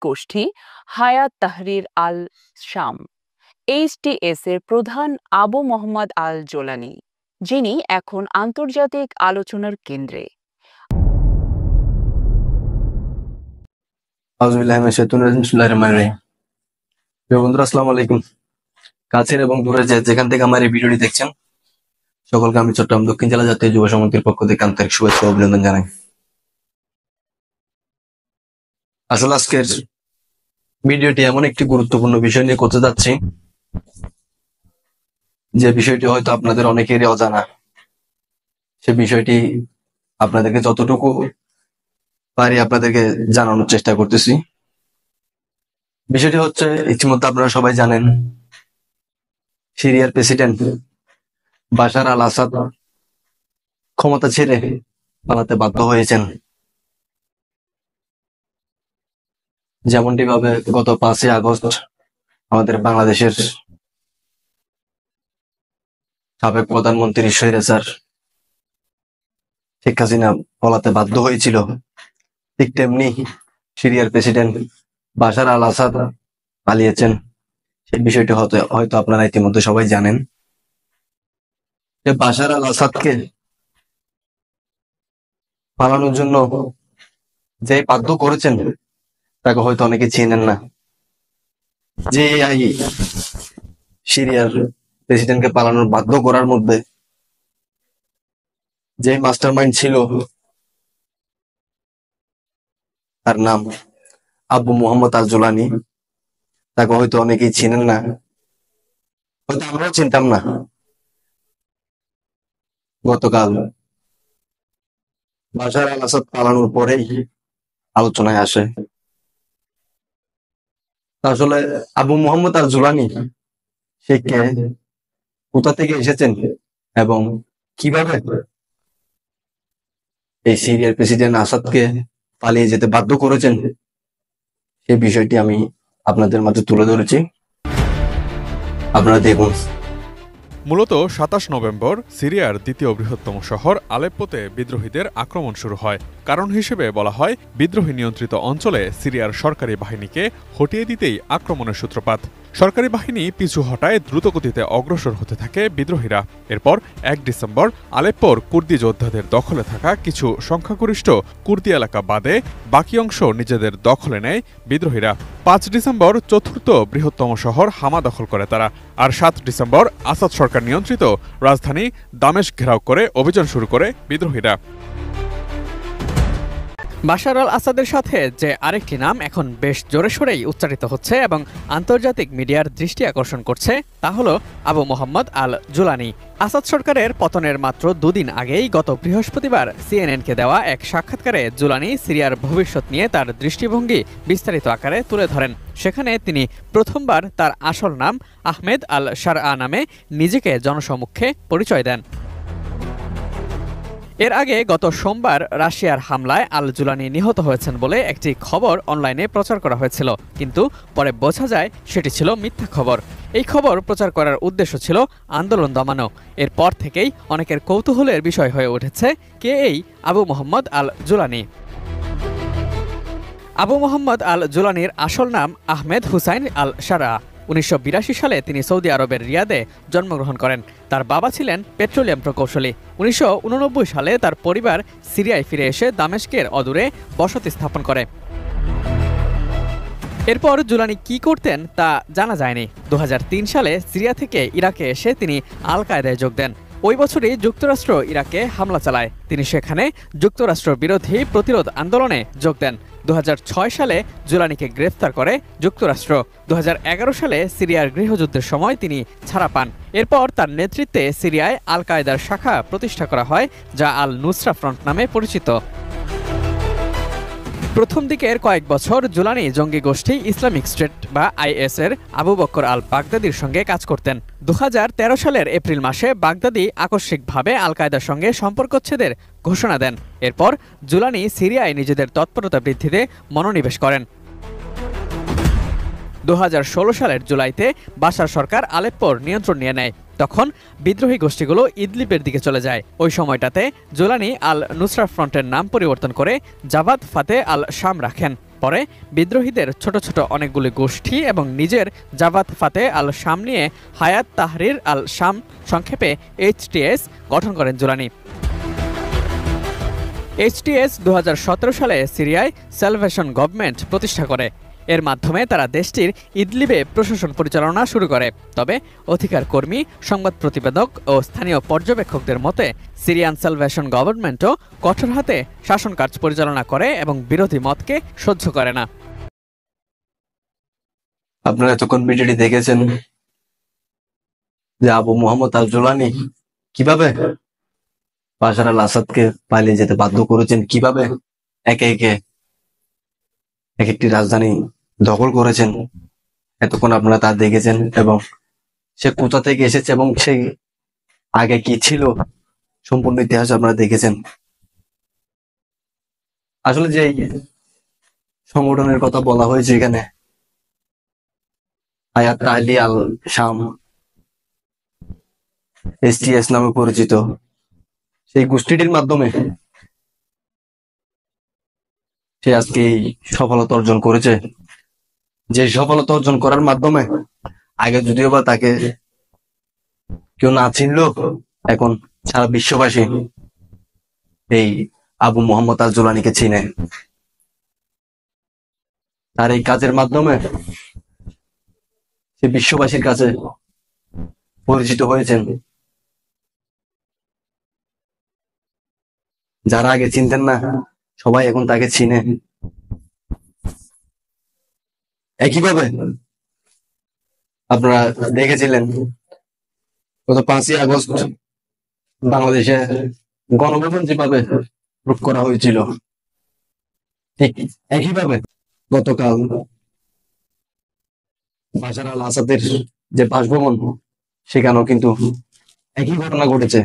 গোষ্ঠী হায়াত তাহরির আল শাম HTS এর প্রধান আবু মোহাম্মদ আল জোলানি, যিনি এখন আন্তর্জাতিক আলোচনার কেন্দ্রে। বন্ধুরা, আসসালামু আলাইকুম। কাছের এবং দূরে যেখান থেকে আমার এই ভিডিওটি দেখছেন, সকলকে আমি চট্টগ্রাম দক্ষিণ জেলা জাতীয় যুব সমিতির পক্ষ থেকে আন্তরিক শুভেচ্ছা ও অভিনন্দন জানাই। আসলে আজকের ভিডিওটি এমন একটি গুরুত্বপূর্ণ বিষয় নিয়ে করতে যাচ্ছি, যে বিষয়টি হয়তো আপনাদের অনেকেরই অজানা। সে বিষয়টি আপনাদেরকে যতটুকু পারি আপনাদেরকে জানানোর চেষ্টা করতেছি। বিষয়টি হচ্ছে, ইতিমধ্যে আপনারা সবাই জানেন, সিরিয়ার প্রেসিডেন্ট বাশার আল আসাদ ক্ষমতা ছেড়ে পালাতে বাধ্য হয়েছেন। যেমনটি ভাবে গত 5ই আগস্ট আমাদের বাংলাদেশের সাবেক প্রধানমন্ত্রী স্বৈরাচার শেখ হাসিনা পলাতে বাধ্য হয়েছিল, ঠিক তেমনি সিরিয়ার প্রেসিডেন্ট বাশার আল আসাদ পালিয়েছেন। সেই বিষয়টি হয়তো আপনারা ইতিমধ্যে সবাই জানেন। যে বাশার আল আসাদকে পালানোর জন্য যে বাধ্য করেছেন তাকে হয়তো অনেকে চেনেন না। যে সিরিয়ার প্রেসিডেন্টকে পালানোর বাধ্য করার মধ্যে যে মাস্টার মাইন্ড ছিল, তার নাম আবু মোহাম্মদ আল জোলানি। তাকে হয়তো অনেকেই চিনেন না, হয়তো আমরাও চিনতাম না। গতকাল বাশার আল আসাদ পালানোর পরেই আলোচনায় আসে। আসলে আবু মোহাম্মদ আল জোলানি সে কে, কোথা থেকে এসেছেন এবং কিভাবে এই সিরিয়ার প্রেসিডেন্ট আসাদকে পালিয়ে যেতে বাধ্য করেছেন, সেই বিষয়টি আমি আপনাদের মাঝে তুলে ধরেছি। আপনারা দেখুন। মূলত 27 নভেম্বর সিরিয়ার দ্বিতীয় বৃহত্তম শহর আলেপ্পোতে বিদ্রোহীদের আক্রমণ শুরু হয়। কারণ হিসেবে বলা হয়, বিদ্রোহী নিয়ন্ত্রিত অঞ্চলে সিরিয়ার সরকারি বাহিনীকে হটিয়ে দিতেই আক্রমণের সূত্রপাত। সরকারি বাহিনী পিছু হটায় দ্রুতগতিতে অগ্রসর হতে থাকে বিদ্রোহীরা। এরপর 1 ডিসেম্বর আলেপ্পোর কুর্দি যোদ্ধাদের দখলে থাকা কিছু সংখ্যাগরিষ্ঠ কুর্দি এলাকা বাদে বাকি অংশ নিজেদের দখলে নেয় বিদ্রোহীরা। 5 ডিসেম্বর চতুর্থ বৃহত্তম শহর হামা দখল করে তারা। আর 7 ডিসেম্বর আসাদ সরকার নিয়ন্ত্রিত রাজধানী দামেস্ক ঘেরাও করে অভিযান শুরু করে বিদ্রোহীরা। বাশার আল আসাদের সাথে যে আরেকটি নাম এখন বেশ জোরে সোরেই উচ্চারিত হচ্ছে এবং আন্তর্জাতিক মিডিয়ার দৃষ্টি আকর্ষণ করছে, তা হল আবু মোহাম্মদ আল জোলানি। আসাদ সরকারের পতনের মাত্র 2 দিন আগেই গত বৃহস্পতিবার CNN-কে দেওয়া এক সাক্ষাৎকারে জোলানি সিরিয়ার ভবিষ্যৎ নিয়ে তার দৃষ্টিভঙ্গি বিস্তারিত আকারে তুলে ধরেন। সেখানে তিনি প্রথমবার তার আসল নাম আহমেদ আল শারআ নামে নিজেকে জনসমক্ষে পরিচয় দেন। এর আগে গত সোমবার রাশিয়ার হামলায় আল জোলানি নিহত হয়েছেন বলে একটি খবর অনলাইনে প্রচার করা হয়েছিল, কিন্তু পরে বোঝা যায় সেটি ছিল মিথ্যা খবর। এই খবর প্রচার করার উদ্দেশ্য ছিল আন্দোলন দমানো। এরপর থেকেই অনেকের কৌতূহলের বিষয় হয়ে উঠেছে, কে এই আবু মোহাম্মদ আল জোলানি। আবু মোহাম্মদ আল জোলানির আসল নাম আহমেদ হুসাইন আল শারআ। 1982 সালে তিনি সৌদি আরবের রিয়াদে জন্মগ্রহণ করেন। তার বাবা ছিলেন পেট্রোলিয়াম প্রকৌশলী। 1989 সালে তার পরিবার সিরিয়ায় ফিরে এসে দামেস্কের অদূরে বসতি স্থাপন করে। এরপর জোলানি কি করতেন তা জানা যায়নি। 2003 সালে সিরিয়া থেকে ইরাকে এসে তিনি আল কায়দায় যোগ দেন। ওই বছরই যুক্তরাষ্ট্র ইরাকে হামলা চালায়। তিনি সেখানে যুক্তরাষ্ট্র বিরোধী প্রতিরোধ আন্দোলনে যোগ দেন। 2006 সালে জোলানিকে গ্রেফতার করে যুক্তরাষ্ট্র। 2011 সালে সিরিয়ার গৃহযুদ্ধের সময় তিনি ছাড়া পান। এরপর তার নেতৃত্বে সিরিয়ায় আল কায়দার শাখা প্রতিষ্ঠা করা হয়, যা আল নুসরা ফ্রন্ট নামে পরিচিত। প্রথম দিকের কয়েক বছর জোলানি জঙ্গি গোষ্ঠী ইসলামিক স্টেট বা IS এর আবু বকর আল বাগদাদির সঙ্গে কাজ করতেন। 2013 সালের এপ্রিল মাসে বাগদাদি আকস্মিকভাবে আল কায়দার সঙ্গে সম্পর্কচ্ছেদের ঘোষণা দেন। এরপর জোলানি সিরিয়ায় নিজেদের তৎপরতা বৃদ্ধিতে মনোনিবেশ করেন। 2016 সালের জুলাইতে বাশার সরকার আলেপ্পোর নিয়ন্ত্রণ নিয়ে নেয়। তখন বিদ্রোহী গোষ্ঠীগুলো ইদলিবের দিকে চলে যায়। ওই সময়টাতে জোলানি আল নুসরা ফ্রন্টের নাম পরিবর্তন করে জাবাত ফাতে আল শাম রাখেন। পরে বিদ্রোহীদের ছোট ছোট অনেকগুলি গোষ্ঠী এবং নিজের জাবাত ফাতে আল শাম নিয়ে হায়াত তাহরির আল শাম, সংক্ষেপে HTS গঠন করেন জোলানি। HTS 2017 সালে সিরিয়ায় স্যালভেশন গভর্নমেন্ট প্রতিষ্ঠা করে। এর মাধ্যমে তারা দেশটির ইদলিবে প্রশাসন পরিচালনা শুরু করে। তবে অধিকার কর্মী, সংবাদ প্রতিবেদক ও স্থানীয় পর্যবেক্ষকদের মতে সিরিয়ান স্যালভেশন গভর্নমেন্টও কঠোর হাতে শাসন কাজ পরিচালনা করে এবং বিরোধী মতকে সহ্য করে না। আপনারা এতক্ষণ ভিডিওটি দেখেছেন যে আবু মোহাম্মদ আল জোলানি কিভাবে বাশার আল আসাদকে পালিয়ে যেতে বাধ্য করেছেন, কিভাবে একে একে এক একটি রাজধানী দখল করেছেন। এতক্ষণ আপনারা তা দেখেছেন এবং সে কোথা থেকে এসেছে এবং সে আগে কি ছিল সম্পূর্ণ ইতিহাস আপনারা দেখেছেন। আসলে যে সংগঠনের কথা বলা হয়েছে এখানে, হায়াত তাহরির আল শাম, HTS নামে পরিচিত, সেই গোষ্ঠীটির মাধ্যমে সে আজকে এই সফলতা অর্জন করেছে। যে সফলতা অর্জন করার মাধ্যমে আগে যদিও বা তাকে কেউ না চিনল, এখন সারা বিশ্ববাসী এই আবু মোহাম্মদ আল জোলানিকে চিনে। তার এই কাজের মাধ্যমে সে বিশ্ববাসীর কাছে পরিচিত হয়েছেন। যারা আগে চিনতেন না, সবাই এখন তাকে চিনে। একইভাবে আপনারা দেখেছিলেন গত 5ই আগস্ট বাংলাদেশে গণভবন যেভাবে রূপ করা হয়েছিল, ঠিক একইভাবে গতকাল বাশার আল আসাদের যে বাসভবন, সেখানেও কিন্তু একই ঘটনা ঘটেছে।